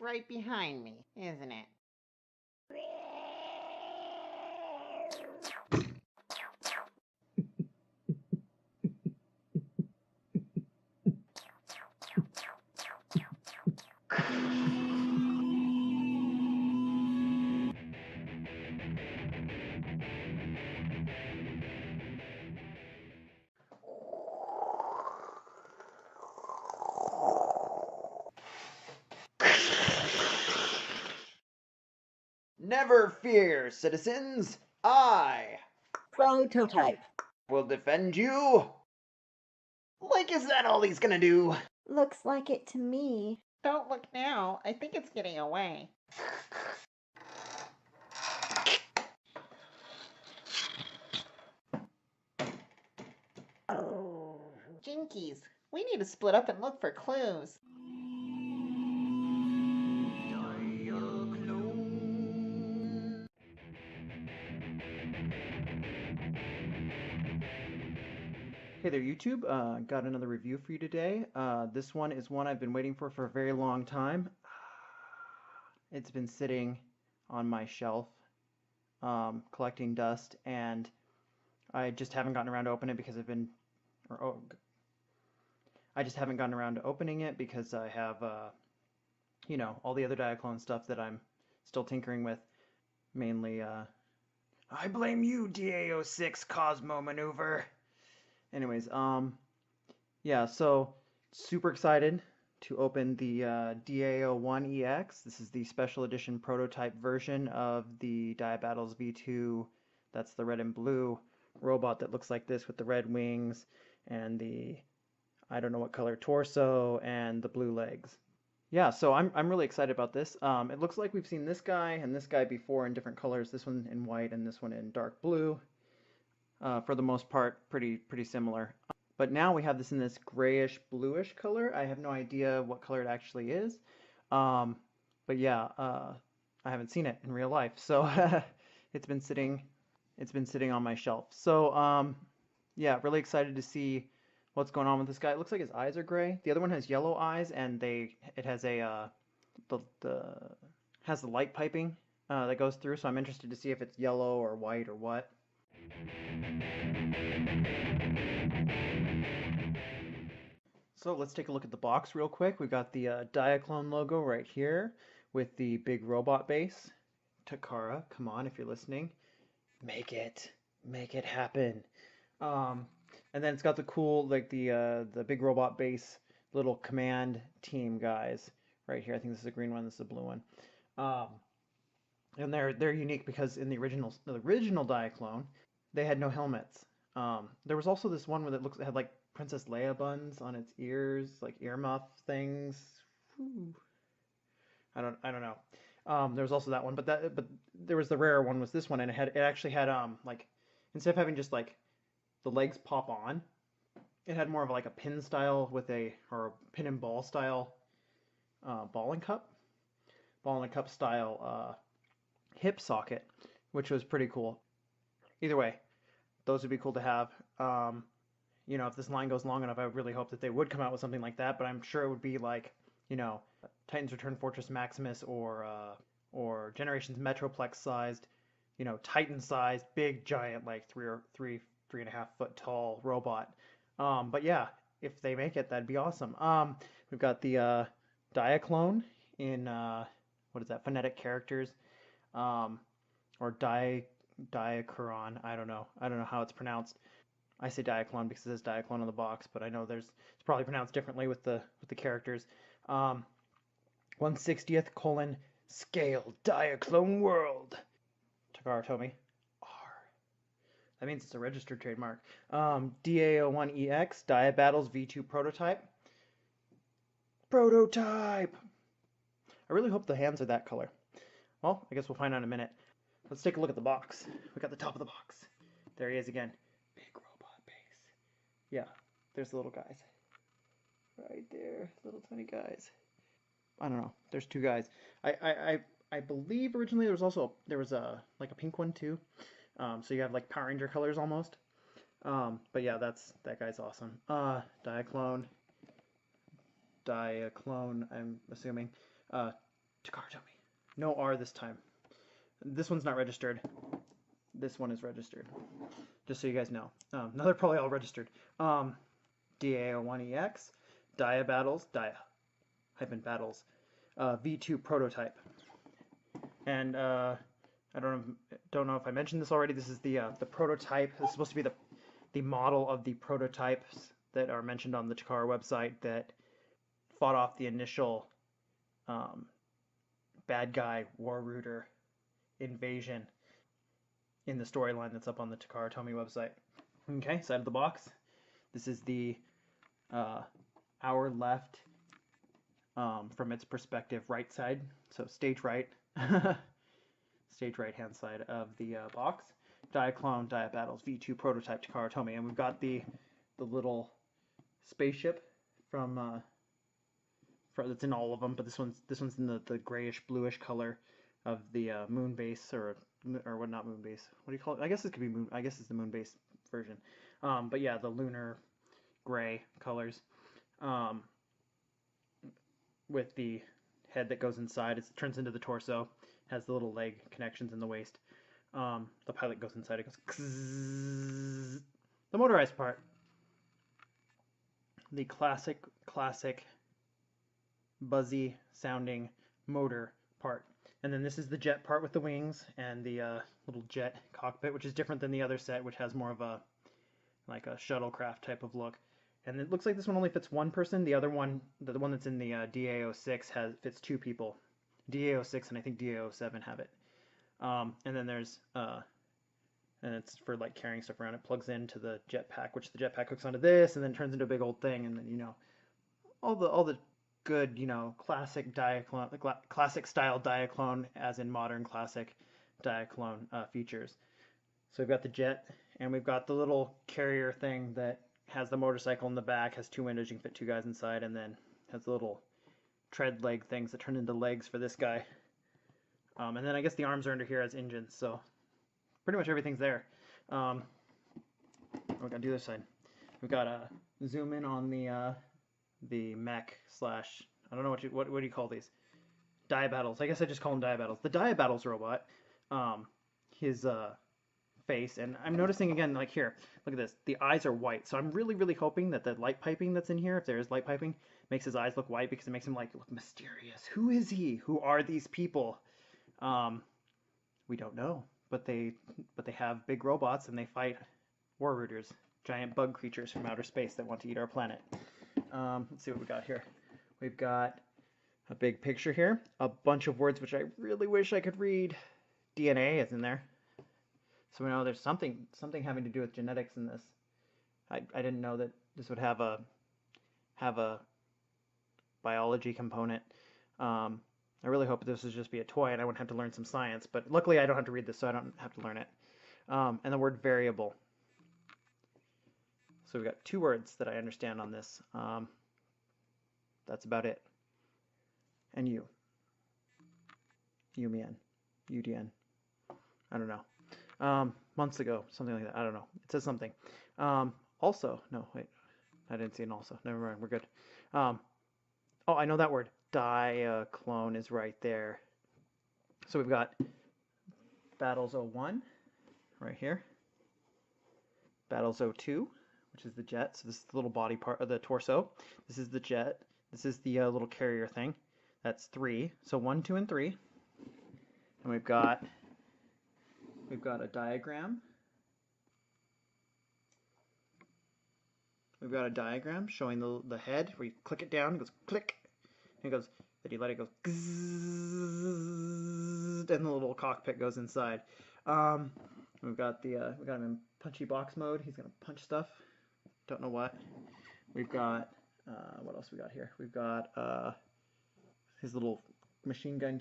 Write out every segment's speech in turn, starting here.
Right behind me, isn't it? Never fear, citizens. I Prototype. will defend you. Like, is that all he's gonna do? Looks like it to me. Don't look now. I think it's getting away. Jinkies, we need to split up and look for clues. Hey there, YouTube. Got another review for you today. This one is one I've been waiting for a very long time. It's been sitting on my shelf, collecting dust, and I just haven't gotten around to open it because I just haven't gotten around to opening it because I have, all the other Diaclone stuff that I'm still tinkering with. Mainly, I blame you, DA-06 Cosmo Maneuver. Anyways, yeah, so super excited to open the DA-01Ex. This is the special edition prototype version of the Diabattles V2. That's the red and blue robot that looks like this with the red wings and the, I don't know what color torso and the blue legs. Yeah, so I'm really excited about this. It looks like we've seen this guy and this guy before in different colors. This one in white and this one in dark blue. For the most part, pretty similar. But now we have this in this grayish bluish color. I have no idea what color it actually is. But yeah, I haven't seen it in real life, so it's been sitting on my shelf. So yeah, really excited to see what's going on with this guy. It looks like his eyes are gray. The other one has yellow eyes, and it has a has the light piping that goes through. So I'm interested to see if it's yellow or white or what. So let's take a look at the box real quick. We've got the Diaclone logo right here with the big robot base. Takara, come on if you're listening. Make it happen. And then it's got the cool, like the big robot base little command team guys right here. I think this is a green one, this is a blue one. And they're unique because in the original Diaclone, they had no helmets. There was also this one where it had like Princess Leia buns on its ears, like earmuff things. Whew. I don't know. There was also that one, but there was the rarer one was this one, and it actually had like instead of having just like the legs pop on, it had more of like a pin style or a pin and ball style ball and cup style hip socket, which was pretty cool. Either way, those would be cool to have. If this line goes long enough, I would really hope that they would come out with something like that, but I'm sure it would be like, Titans Return Fortress Maximus or Generations Metroplex sized, Titan-sized, big, giant, like 3.5 foot tall robot. But yeah, if they make it, that'd be awesome. We've got the Diaclone in, what is that, phonetic characters, or Diacron, I don't know how it's pronounced. I say Diaclone because it says Diaclone on the box, but I know it's probably pronounced differently with the characters. 1/60th : scale Diaclone world. Takara told me. R. That means it's a registered trademark. DA-01Ex Diabattles V2 prototype. Prototype! I really hope the hands are that color. Well, I guess we'll find out in a minute. Let's take a look at the box. We got the top of the box. There he is again. Big robot base. Yeah, there's the little guys. Right there, little tiny guys. I don't know. There's two guys. I believe originally there was a like a pink one too. So you have like Power Ranger colors almost. But yeah, that guy's awesome. Diaclone. Diaclone, I'm assuming. Takara Tomy. No R this time. This one's not registered. This one is registered. Just so you guys know. No, they're probably all registered. DA-01Ex, Battles, Battles, V2 prototype. And I don't know if I mentioned this already. This is the prototype. This is supposed to be the model of the prototypes that are mentioned on the Takara website that fought off the initial bad guy war rooter invasion in the storyline that's up on the Takara Tomy website. Okay, side of the box. This is the our left from its perspective right side, so stage right, stage right hand side of the box. Diaclone, Battles, V2 prototype Takara Tomy, and we've got the little spaceship from that's in all of them, but this one's in the grayish bluish color of the moon base or what, not moon base. What do you call it? I guess it could be moon. I guess it's the moon base version. But yeah, the lunar gray colors. With the head that goes inside, it turns into the torso. Has the little leg connections in the waist. The pilot goes inside. It goes. Kzzz. The motorized part. The classic buzzy sounding motor part. And then this is the jet part with the wings and the little jet cockpit, which is different than the other set, which has more of a like a shuttlecraft type of look. And it looks like this one only fits one person. The other one, the one that's in the DA-06 fits two people. DA-06 and I think DA-07 have it. And then there's and it's for like carrying stuff around. It plugs into the jetpack, which the jetpack hooks onto this, and then turns into a big old thing. And then all the good classic Diaclone, classic style Diaclone, as in modern classic Diaclone features. So we've got the jet, and we've got the little carrier thing that has the motorcycle in the back, has two windows, you can fit two guys inside, and then has the little tread leg things that turn into legs for this guy. And then I guess the arms are under here as engines, so pretty much everything's there. We're gonna do this side. We've got a zoom in on the mech slash, I don't know what do you call these? Battles. I guess I just call them Battles. The Battles robot, his face, and I'm noticing again, like here, look at this, the eyes are white, so I'm really hoping that the light piping that's in here, if there is light piping, makes his eyes look white, because it makes him like look mysterious. Who is he? Who are these people? We don't know, but they have big robots and they fight war rooters, giant bug creatures from outer space that want to eat our planet. Let's see what we got here. We've got a big picture here, a bunch of words which I really wish I could read. DNA is in there. So we know there's something having to do with genetics in this. I didn't know that this would have a biology component. I really hope this would just be a toy and I wouldn't have to learn some science, but luckily I don't have to read this, so I don't have to learn it. And the word variable. So we've got two words that I understand on this. That's about it. And U. UMN. UDN. I don't know. Months ago, something like that. I don't know. It says something. Also, no, wait. I didn't see an also. Never mind. We're good. Oh, I know that word. Diaclone is right there. So we've got Battles 01 right here. Battles 02, which is the jet. So this is the little body part of the torso. This is the jet. This is the little carrier thing. That's 3. So 1, 2, and 3. And we've got a diagram. We've got a diagram showing the head where you click it down, it goes click, and it goes, then you let it go, and the little cockpit goes inside. We've got we got him in punchy box mode. He's gonna punch stuff. Don't know what. We've got what else we got here? We've got his little machine gun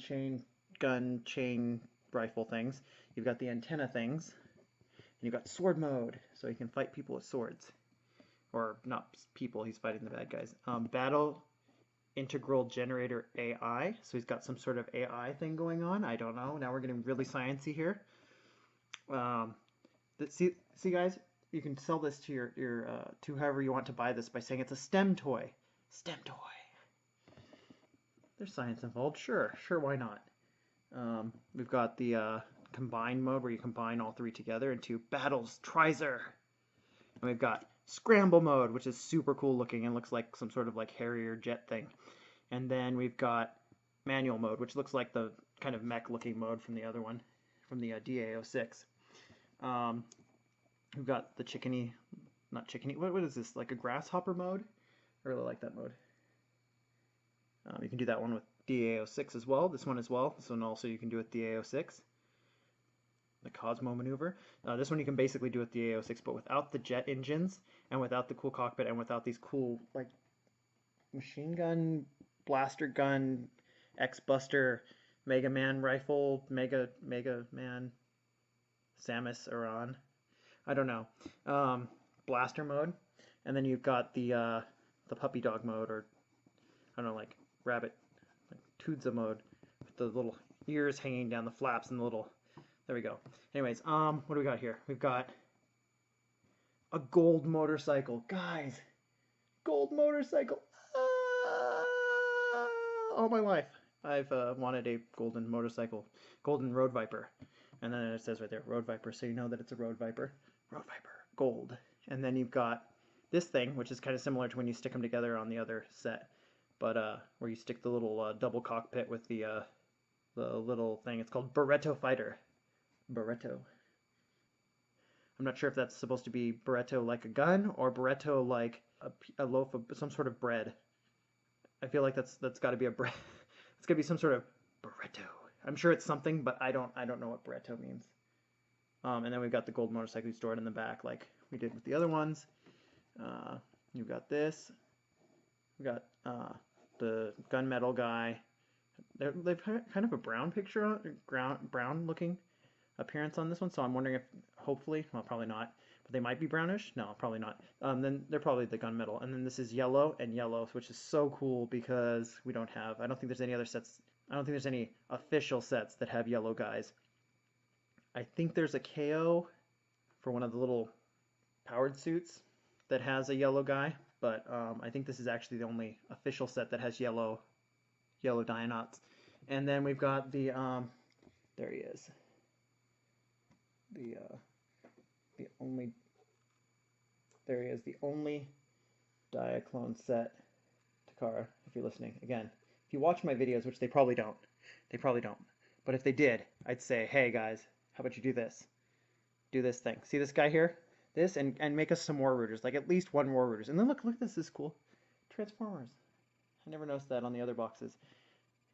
chain rifle things. You've got the antenna things, and you've got sword mode, so he can fight people with swords. Or not people, he's fighting the bad guys. Battle Integral Generator AI, so he's got some sort of AI thing going on. I don't know. Now we're getting really sciencey here. See guys, you can sell this to your to whoever you want to buy this by saying it's a STEM toy. STEM toy. there's science involved. Sure, why not? We've got the combine mode where you combine all three together into Battles Trizer. And we've got Scramble mode, which is super cool looking and looks like some sort of like Harrier jet thing. And then we've got Manual mode, which looks like the kind of mech looking mode from the other one, from the DA-06. We've got the not chickeny, what is this, like a grasshopper mode? I really like that mode. You can do that one with DA-06 as well, this one as well. This one also you can do with DA-06. The Cosmo Maneuver. This one you can basically do with DA-06, but without the jet engines, and without the cool cockpit, and without these cool, like, machine gun, blaster gun, X-Buster, Mega Man rifle, Mega Man, Samus Aran. I don't know. Blaster mode. And then you've got the puppy dog mode, or, I don't know, like, rabbit, like Toodza mode, with the little ears hanging down the flaps and the little, there we go. Anyways, what do we got here? We've got a gold motorcycle. Guys, gold motorcycle. All my life, I've wanted a golden motorcycle, golden Road Viper. And then it says right there, Road Viper, so you know that it's a Road Viper. Road Viper, gold. And then you've got this thing, which is kind of similar to when you stick them together on the other set, but where you stick the little double cockpit with the little thing. It's called Barretto Fighter. Barretto. I'm not sure if that's supposed to be Barretto like a gun or Barretto like a loaf of some sort of bread. I feel like that's got to be a bread. It's got to be some sort of Barretto. I'm sure it's something, but I don't know what Barretto means. And then we've got the gold motorcycle stored in the back, like we did with the other ones. You've got this. We've got the gunmetal guy. They've kind of a brown picture on brown looking appearance on this one, so I'm wondering if hopefully, well, probably not, but they might be brownish. No, probably not. Then they're probably the gunmetal, and then this is yellow and yellow, which is so cool because I don't think there's any other sets. I don't think there's any official sets that have yellow guys. I think there's a KO for one of the little powered suits that has a yellow guy, but I think this is actually the only official set that has yellow Dionauts. And then we've got the there he is. The only Diaclone set Takara, if you're listening. Again, if you watch my videos, which they probably don't, but if they did, I'd say, hey guys, how about you do this? Do this thing. See this guy here? This, and make us some War Rooters, like at least one War Rooters. And then look, this is cool. Transformers. I never noticed that on the other boxes.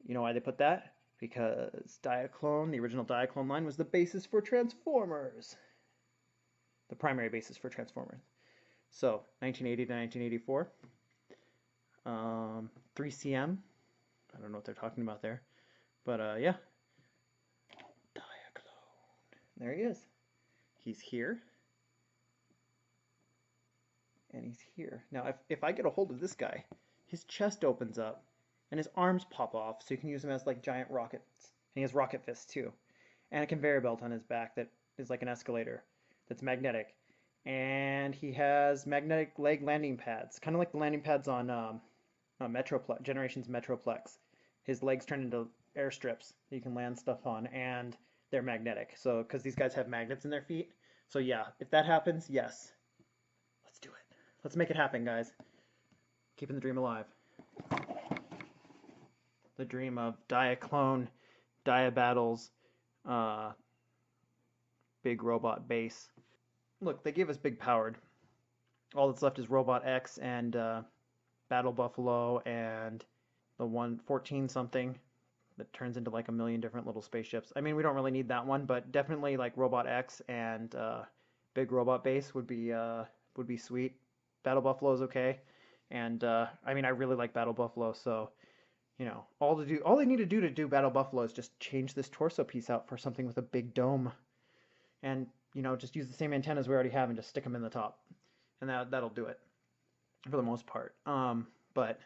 You know why they put that? Because Diaclone, the original Diaclone line, was the basis for Transformers. The primary basis for Transformers. So, 1980 to 1984. 3CM. I don't know what they're talking about there. But, yeah. Diaclone. There he is. He's here. And he's here. Now, if I get a hold of this guy, his chest opens up, and his arms pop off, so you can use him as like giant rockets. And he has rocket fists too, and a conveyor belt on his back that is like an escalator that's magnetic. And he has magnetic leg landing pads, kind of like the landing pads on Metroplex, Generations Metroplex. His legs turn into airstrips that you can land stuff on, and they're magnetic. So, because these guys have magnets in their feet. So yeah, if that happens, yes, let's do it. Let's make it happen, guys. Keeping the dream alive. The dream of Diaclone, Diabattles, big robot base. Look, they gave us big powered. All that's left is Robot X and Battle Buffalo and the 114 something that turns into like a million different little spaceships. I mean, we don't really need that one, but definitely like Robot X and big robot base would be sweet. Battle Buffalo is okay, and I mean, I really like Battle Buffalo, so. You know, all they need to do Battle Buffalo is just change this torso piece out for something with a big dome, and you know, just use the same antennas we already have and just stick them in the top, and that'll do it for the most part. But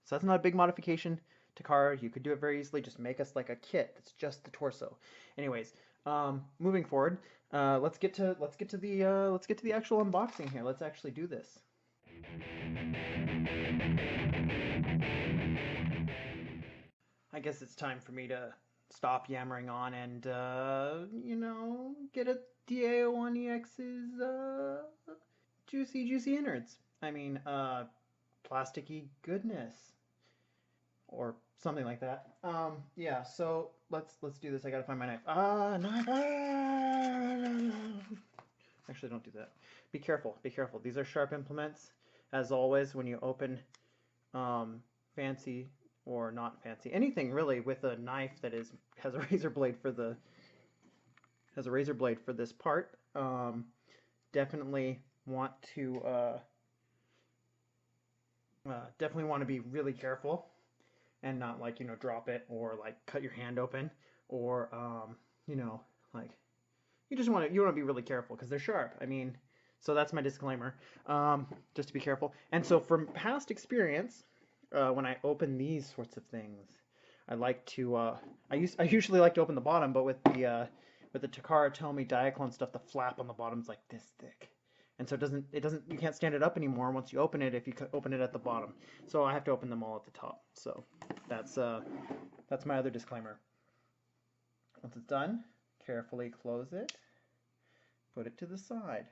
so that's not a big modification to car. You could do it very easily. Just make us like a kit that's just the torso. Anyways, moving forward, let's get to the actual unboxing here. Let's actually do this. I guess it's time for me to stop yammering on and, get at DA-01Ex's, juicy innards. I mean, plasticky goodness. Or something like that. Yeah, so let's do this. I gotta find my knife. Knife! Actually, don't do that. Be careful, be careful. These are sharp implements. As always, when you open fancy or not fancy, anything really with a knife that has a razor blade for this part, definitely want to be really careful and not drop it or cut your hand open or like you want to be really careful because they're sharp. I mean, so that's my disclaimer. Just to be careful. And so from past experience, when I open these sorts of things, I like to I usually like to open the bottom, but with the Takara Tomy Diaclone stuff, the flap on the bottom is like this thick. And so you can't stand it up anymore once you open it if you open it at the bottom. So I have to open them all at the top. So that's my other disclaimer. Once it's done, carefully close it, put it to the side,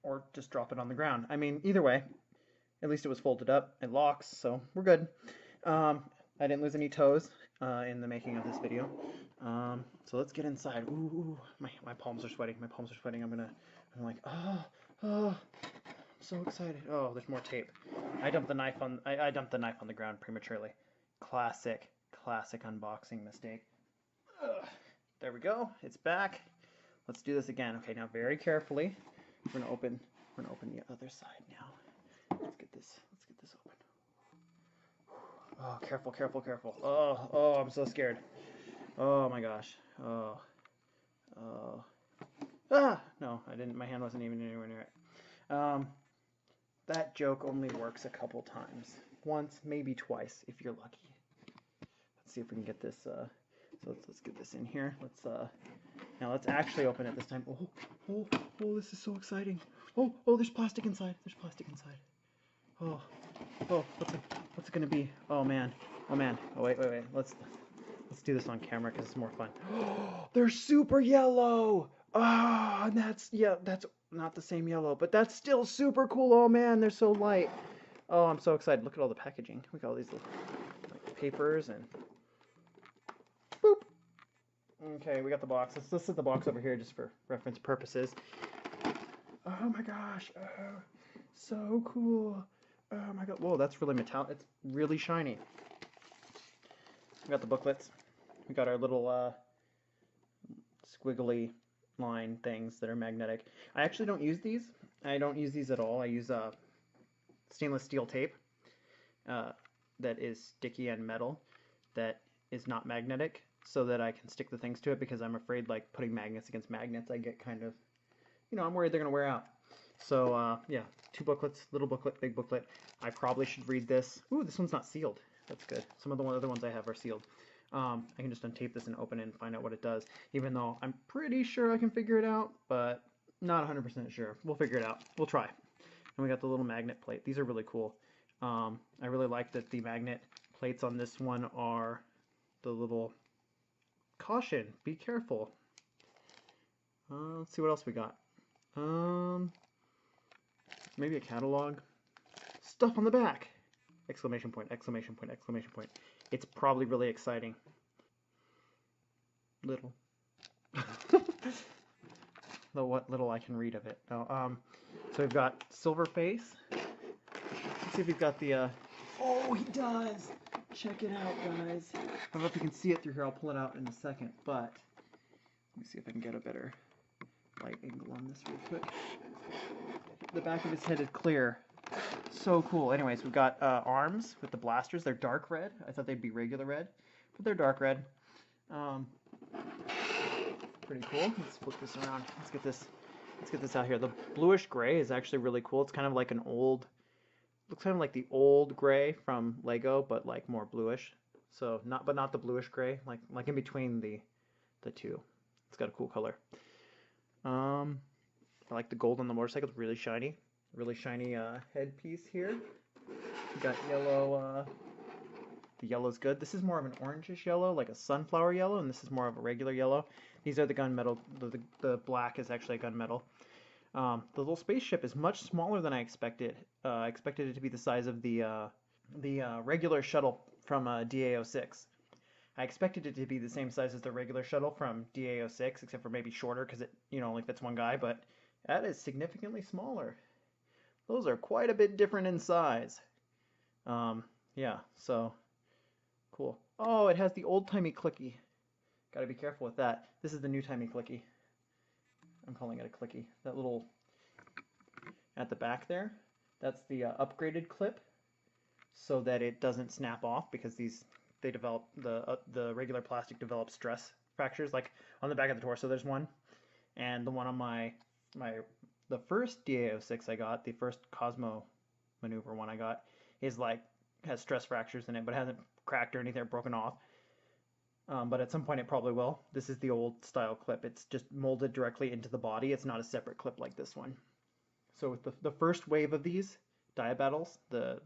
or just drop it on the ground. I mean, either way, at least it was folded up. It locks, so we're good. I didn't lose any toes in the making of this video. So let's get inside. Ooh, my palms are sweating. My palms are sweating. I'm like, oh, I'm so excited. Oh, there's more tape. I dumped the knife on the ground prematurely. Classic unboxing mistake. Ugh. There we go. It's back. Let's do this again. Okay, now very carefully, we're gonna open the other side now. Let's get this open. Oh, careful. Oh, I'm so scared. Oh my gosh. Oh. No, I didn't. My hand wasn't even anywhere near it. That joke only works a couple times. Once, maybe twice, if you're lucky. Let's see if we can get this. So let's get this in here. Now let's actually open it this time. Oh, this is so exciting. Oh, there's plastic inside. Oh, what's it gonna be? Oh man. Oh wait. Let's do this on camera because it's more fun. Oh, they're super yellow. And that's not the same yellow, but that's still super cool. Oh man, they're so light. Oh, I'm so excited. Look at all the packaging. We got all these little papers and boop. Okay, we got the box. Let's set the box over here just for reference purposes. Oh my gosh. Oh, so cool. Oh my god. Whoa, that's really metallic. It's really shiny. We got the booklets. We got our little squiggly line things that are magnetic. I actually don't use these. I don't use these at all. I use stainless steel tape that is sticky and metal that is not magnetic so that I can stick the things to it because I'm afraid putting magnets against magnets, I get kind of, I'm worried they're going to wear out. So yeah, 2 booklets, little booklet, big booklet. I probably should read this. Ooh, this one's not sealed. That's good. Some of the other ones I have are sealed. I can just untape this and open it and find out what it does, even though I'm pretty sure I can figure it out, but not 100% sure. We'll figure it out. We'll try. And we got the little magnet plate. These are really cool. I really like that the magnet plates on this one are the little caution. Be careful. Let's see what else we got. Maybe a catalog. Stuff on the back! Exclamation point, exclamation point, exclamation point. It's probably really exciting. Little. What little I can read of it. Now, so we've got silver face. Let's see if we've got the, oh, he does! Check it out, guys. I don't know if you can see it through here. I'll pull it out in a second, but let me see if I can get a better light angle on this real quick. The back of his head is clear. So cool. Anyways, we've got arms with the blasters. They're dark red. I thought they'd be regular red, but they're dark red. Pretty cool. Let's flip this around. Let's get this out here. The bluish gray is actually really cool. It's kind of like looks kind of like the old gray from Lego, but more bluish. So not the bluish gray, like in between the two. It's got a cool color. I like the gold on the motorcycle. It's really shiny headpiece here. We got yellow. The yellow's good. This is more of an orangish yellow, like a sunflower yellow, and this is more of a regular yellow. These are the gunmetal. The black is actually a gunmetal. The little spaceship is much smaller than I expected. I expected it to be the size of the regular shuttle from DA-06. I expected it to be the same size as the regular shuttle from DA-06, except for maybe shorter because it only fits one guy, but that is significantly smaller. Those are quite a bit different in size. Yeah, so cool. Oh, it has the old-timey clicky. Gotta be careful with that. This is the new-timey clicky. I'm calling it a clicky. That little at the back there, that's the upgraded clip so that it doesn't snap off because they develop the regular plastic develops stress fractures, like on the back of the torso there's one, and the one on the first DA-06 I got, the first Cosmo Maneuver one I got, is like has stress fractures in it, but hasn't cracked or anything or broken off. But at some point it probably will. This is the old style clip. It's just molded directly into the body. It's not a separate clip like this one. So with the first wave of these Diabattles, the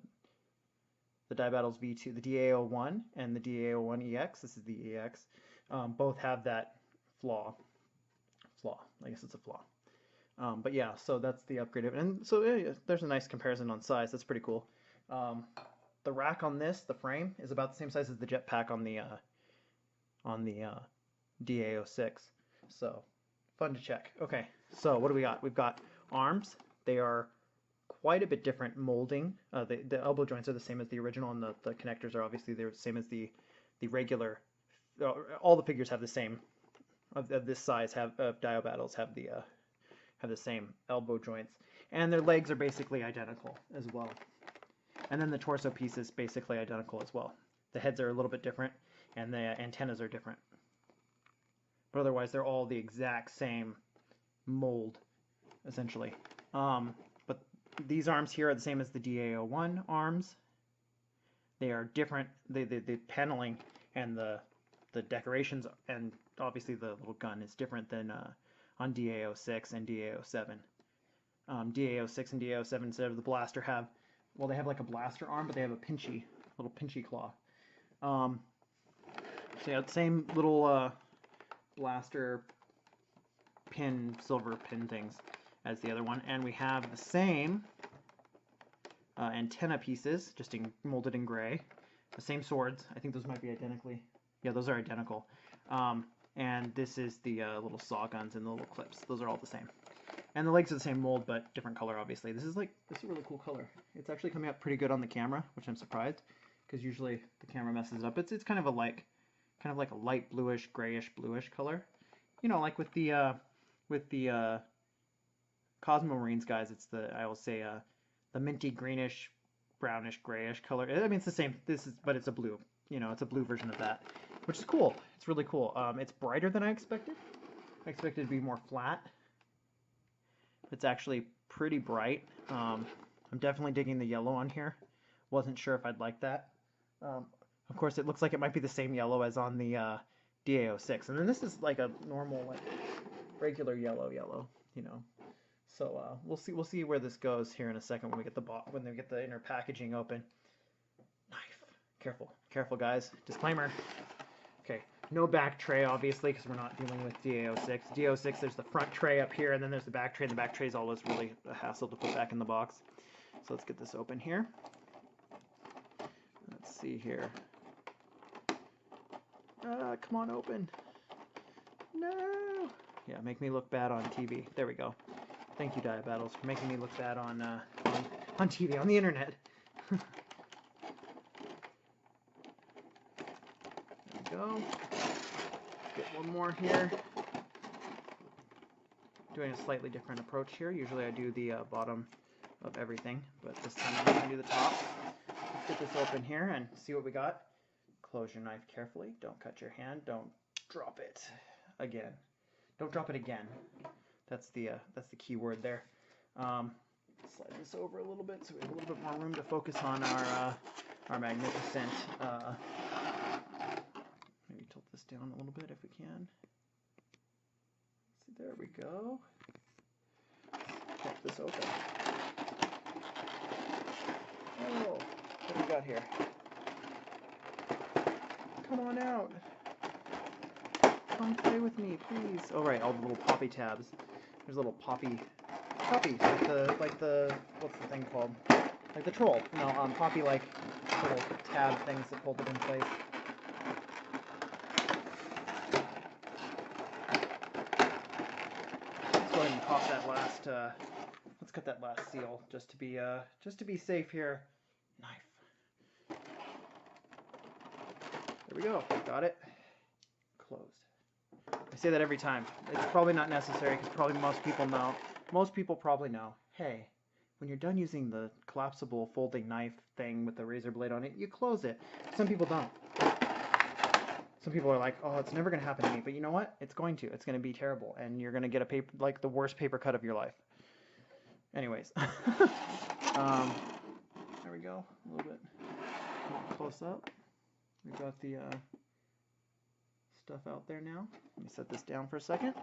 Diabattles V2, the DA-01 and the DA-01Ex, this is the EX, both have that flaw. I guess it's a flaw. But yeah, so that's the upgraded. And so yeah, there's a nice comparison on size. That's pretty cool. The rack on this, the frame, is about the same size as the jetpack on the DA-06. So fun to check. Okay, so what do we got? We've got arms. They are quite a bit different molding. The elbow joints are the same as the original, and the connectors are obviously the same as the regular. All the figures have the same of this size. Of Diabattles have the same elbow joints, and their legs are basically identical as well. And then the torso piece is basically identical as well. The heads are a little bit different, and the antennas are different. But otherwise, they're all the exact same mold, essentially. But these arms here are the same as the DA-01 arms. They are different. The paneling and the decorations, and obviously the little gun is different than on DA-06 and DA-07. DA-06 and DA-07, instead of the blaster, they have like a blaster arm, but they have a little pinchy claw. So yeah, same little blaster pin, silver pin things as the other one, and we have the same antenna pieces, just molded in gray. The same swords. I think those might be identically. Yeah, those are identical. And this is the little saw guns and the little clips. Those are all the same. And the legs are the same mold, but different color, obviously. This is a really cool color. It's actually coming up pretty good on the camera, which I'm surprised, because usually the camera messes it up. It's kind of like a light bluish, grayish, bluish color. You know, like with the Cosmo Marines guys, it's I will say the minty greenish, brownish, grayish color. I mean, it's the same. But it's a blue. You know, it's a blue version of that, which is cool. It's really cool. It's brighter than I expected. I expected it to be more flat. It's actually pretty bright. I'm definitely digging the yellow on here. Wasn't sure if I'd like that. Of course, it looks like it might be the same yellow as on the DA-06, and then this is like a normal, like regular yellow, you know. So we'll see where this goes here in a second when we get the inner packaging open. Knife, careful, guys. Disclaimer. Okay, no back tray, obviously, because we're not dealing with DA-06. DA-06, there's the front tray up here, and then there's the back tray, and the back tray is always really a hassle to put back in the box. So let's get this open here. Let's see here. Come on, open. No! Yeah, make me look bad on TV. There we go. Thank you, Diabattles, for making me look bad on TV, on the internet. There we go. Get one more here. Doing a slightly different approach here. Usually I do the bottom of everything, but this time I'm going to do the top. Let's get this open here and see what we got. Close your knife carefully. Don't cut your hand. Don't drop it again. Don't drop it again. That's the key word there. Slide this over a little bit so we have a little bit more room to focus on our magnificent. Maybe tilt this down a little bit if we can. See, there we go. Check this open. Oh, got here? Come on out. Come play with me, please. Oh right, all the little poppy tabs. There's little poppies, like the what's the thing called? Like the troll. No, poppy like little tab things that hold it in place. Let's go ahead and pop that last. Let's cut that last seal just to be safe here. Knife. There we go. Got it. Closed. I say that every time. It's probably not necessary because probably most people probably know. Hey, when you're done using the collapsible folding knife thing with the razor blade on it, you close it. Some people don't. Some people are like, oh, it's never going to happen to me. But you know what? It's going to. It's going to be terrible. And you're going to get a paper, like the worst paper cut of your life. Anyways. There we go. A little bit more close up. We've got the stuff out there now. Let me set this down for a second.